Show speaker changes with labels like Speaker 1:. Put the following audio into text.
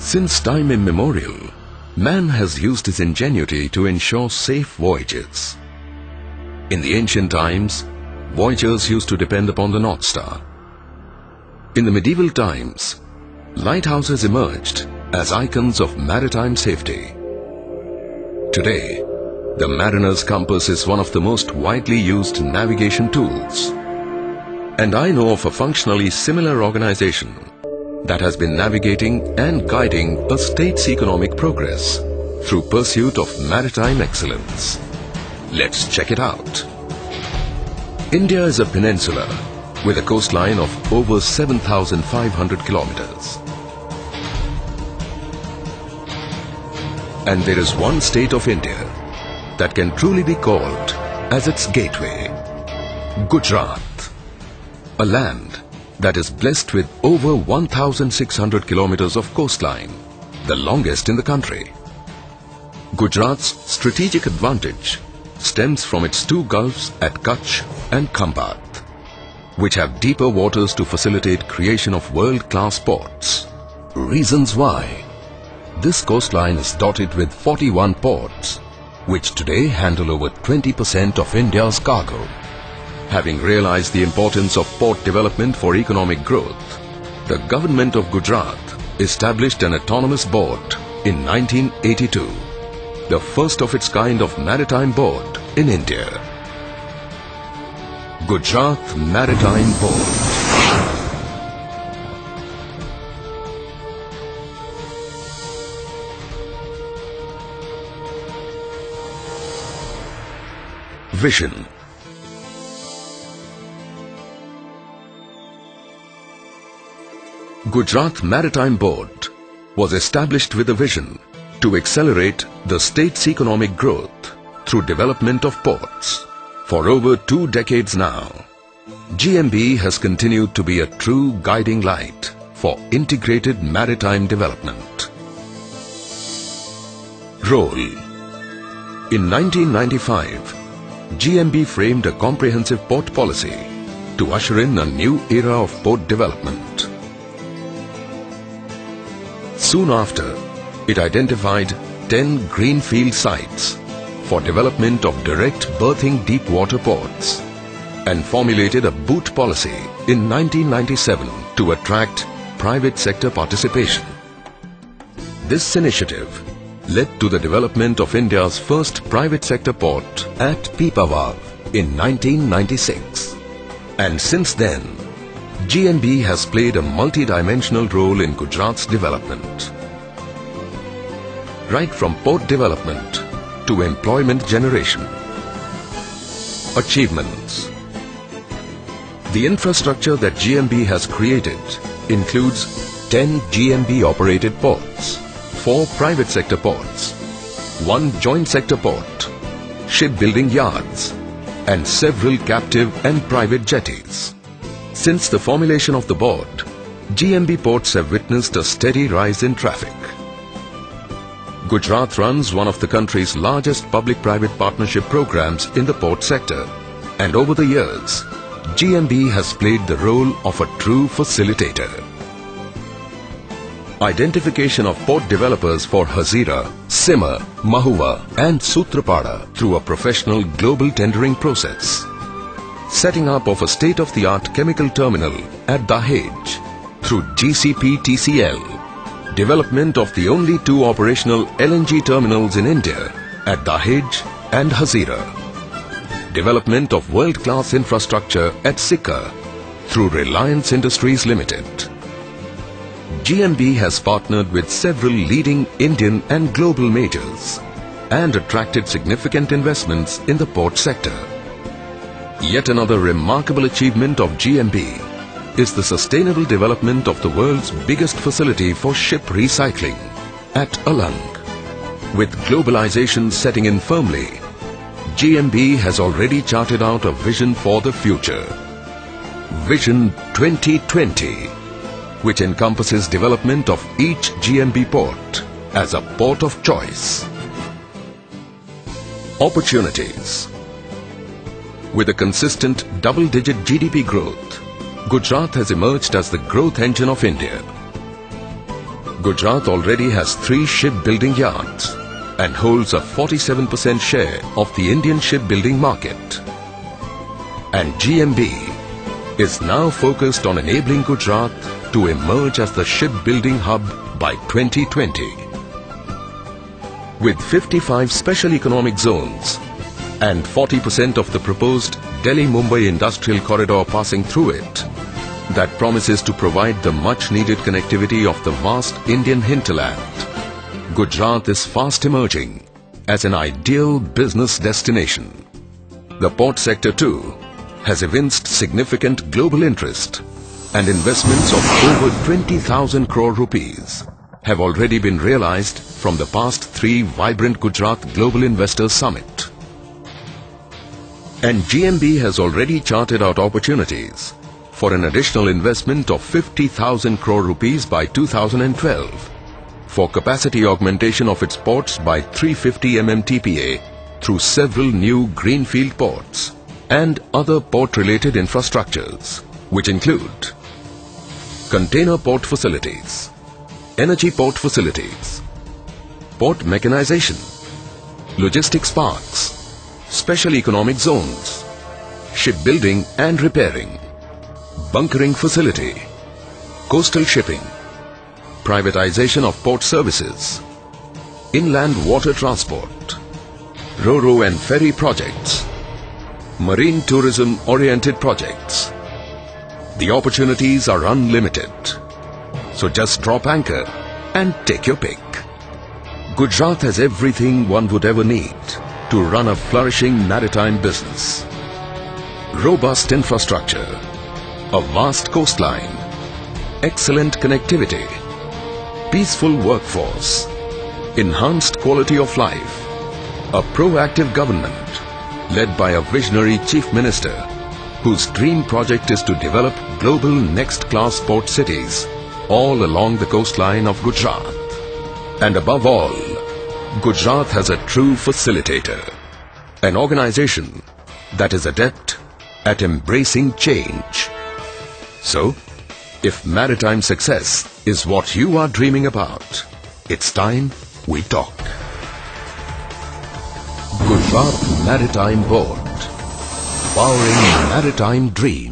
Speaker 1: Since time immemorial, man has used his ingenuity to ensure safe voyages. In the ancient times, voyagers used to depend upon the North Star. In the medieval times, lighthouses emerged as icons of maritime safety. Today, the mariner's compass is one of the most widely used navigation tools. And I know of a functionally similar organization that has been navigating and guiding a state's economic progress through pursuit of maritime excellence. Let's check it out. India is a peninsula with a coastline of over 7,500 kilometers. And there is one state of India that can truly be called as its gateway, Gujarat, a land that is blessed with over 1,600 kilometers of coastline, the longest in the country. Gujarat's strategic advantage stems from its two gulfs at Kutch and Khambat, which have deeper waters to facilitate creation of world-class ports. Reasons why. This coastline is dotted with 41 ports, which today handle over 20% of India's cargo. Having realized the importance of port development for economic growth, the government of Gujarat established an autonomous board in 1982, the first of its kind of maritime board in India. Gujarat Maritime Board. Vision. Gujarat Maritime Board was established with a vision to accelerate the state's economic growth through development of ports. For over 2 decades now, GMB has continued to be a true guiding light for integrated maritime development. Role. In 1995, GMB framed a comprehensive port policy to usher in a new era of port development. Soon after, it identified 10 greenfield sites for development of direct berthing deep water ports and formulated a boot policy in 1997 to attract private sector participation. This initiative led to the development of India's first private sector port at Pipavav in 1996. And since then, GMB has played a multi-dimensional role in Gujarat's development. Right from port development to employment generation. Achievements. The infrastructure that GMB has created includes 10 GMB operated ports, 4 private sector ports, 1 joint sector port, shipbuilding yards, and several captive and private jetties. Since the formulation of the board, GMB ports have witnessed a steady rise in traffic. Gujarat runs one of the country's largest public-private partnership programs in the port sector, and over the years, GMB has played the role of a true facilitator. Identification of port developers for Hazira, Simar, Mahua and Sutrapada through a professional global tendering process. Setting up of a state-of-the-art chemical terminal at Dahej through GCP-TCL. Development of the only 2 operational LNG terminals in India at Dahej and Hazira. Development of world-class infrastructure at Sikar through Reliance Industries Limited. GMB has partnered with several leading Indian and global majors and attracted significant investments in the port sector. Yet another remarkable achievement of GMB is the sustainable development of the world's biggest facility for ship recycling at Alang. With globalization setting in firmly, GMB has already charted out a vision for the future. Vision 2020, which encompasses development of each GMB port as a port of choice. Opportunities. With a consistent double-digit GDP growth, Gujarat has emerged as the growth engine of India. Gujarat already has 3 shipbuilding yards and holds a 47% share of the Indian shipbuilding market. And GMB is now focused on enabling Gujarat to emerge as the shipbuilding hub by 2020. With 55 special economic zones and 40% of the proposed Delhi-Mumbai industrial corridor passing through it, that promises to provide the much-needed connectivity of the vast Indian hinterland, Gujarat is fast emerging as an ideal business destination. The port sector too has evinced significant global interest, and investments of over 20,000 crore rupees have already been realized from the past 3 vibrant Gujarat Global Investors Summit. And GMB has already charted out opportunities for an additional investment of 50,000 crore rupees by 2012 for capacity augmentation of its ports by 350 MMTPA through several new greenfield ports and other port-related infrastructures, which include container port facilities, energy port facilities, port mechanization, logistics parks, special economic zones, shipbuilding and repairing, bunkering facility, coastal shipping, privatization of port services, inland water transport, ro-ro and ferry projects, marine tourism-oriented projects. The opportunities are unlimited. So just drop anchor and take your pick. Gujarat has everything one would ever need to run a flourishing maritime business. Robust infrastructure, a vast coastline, excellent connectivity, peaceful workforce, enhanced quality of life, a proactive government led by a visionary Chief Minister whose dream project is to develop global next-class port cities all along the coastline of Gujarat. And above all, Gujarat has a true facilitator, an organization that is adept at embracing change. So, if maritime success is what you are dreaming about, it's time we talk. Gujarat Maritime Board, powering maritime dreams.